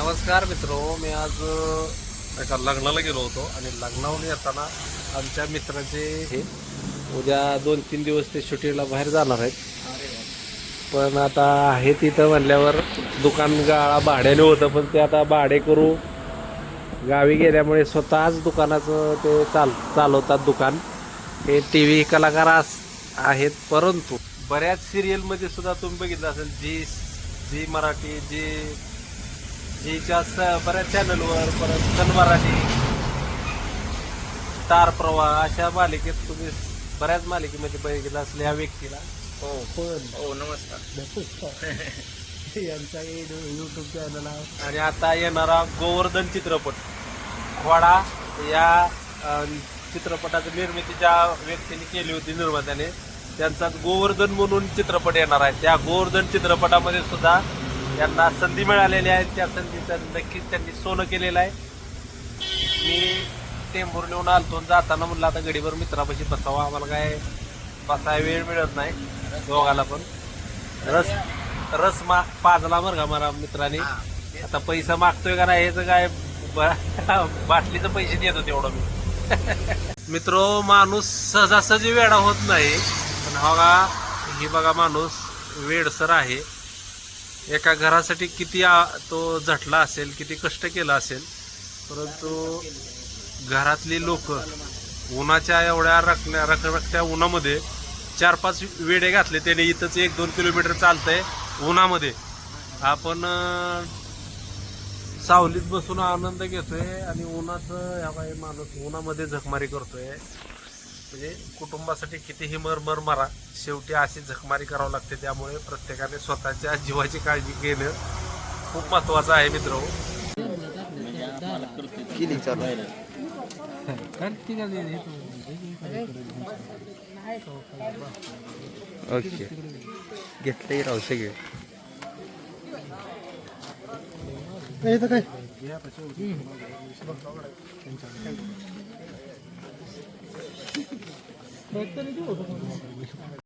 नमस्कार मित्रो, मी आज एका लग्नाला गेलो होतो आणि लग्नावरून येताना आमच्या मित्राचे हे उद्या 2-3 दिवस ते शूटिंगला बाहेर जाणार आहेत. पण आता आहे तिथं म्हणल्यावर दुकान गाळा भाड्याने होतं, पण ते आता भाडे करू गावी गेल्यामुळे स्वतःच दुकानाचं ते चालवतात दुकान. हे टी व्ही कलाकार आहेत, परंतु बऱ्याच सिरियलमध्ये सुद्धा तुम्ही बघितलं असेल, झी मराठी, झीच्या बऱ्याच चॅनलवर, परत सन मराठी, स्टार प्रवाह अशा मालिकेत तुम्ही बऱ्याच मालिकेमध्ये बघितलं असेल या व्यक्तीला. हो नमस्कार. यांचा यूट्यूब चॅनल आहे. आणि आता येणारा गोवर्धन चित्रपट खोडा या चित्रपटाची निर्मिती ज्या व्यक्तीने केली होती, निर्मात्याने, त्यांचा गोवर्धन म्हणून चित्रपट येणार आहे. त्या गोवर्धन चित्रपटामध्ये सुद्धा यांना संधी मिळालेली आहे. त्या संधीचं नक्कीच त्यांनी सोनं केलेलं आहे. मी टेंभूर नेऊन आलतो, जाताना म्हणलं आता गडीभर मित्रापाशी बसावा, आम्हाला काय बसाय वेळ मिळत नाही दोघाला. पण रस पाजला बरं का मला मित्राने. आता पैसा मागतोय का नाही हेच काय, बाटलीचं पैसे देतो तेवढं मी. मित्रो, माणूस सहजासहजी वेडा होत नाही, पण ही बघा माणूस वेडसर आहे. एका घरासाठी किती तो झटला असेल, किती कष्ट केलं असेल, परंतु घरातली लोक उन्हाच्या एवढ्या रखरखत्या उन्हामध्ये 4-5 वेडे घातले त्याने. इथंच 1-2 किलोमीटर चालतंय उन्हामध्ये. आपण सावलीत बसून आनंद घेतोय आणि उन्हाचं ह्या बाई माणूस उन्हामध्ये झकमारी करतोय. म्हणजे कुटुंबासाठी कितीही मरमर मारा, शेवटी अशी झकमारी करावं लागते. त्यामुळे प्रत्येकाने स्वतःच्या जीवाची काळजी घेणं खूप महत्वाचं आहे मित्र. ओके, घेतलंही राहू सगळे. काय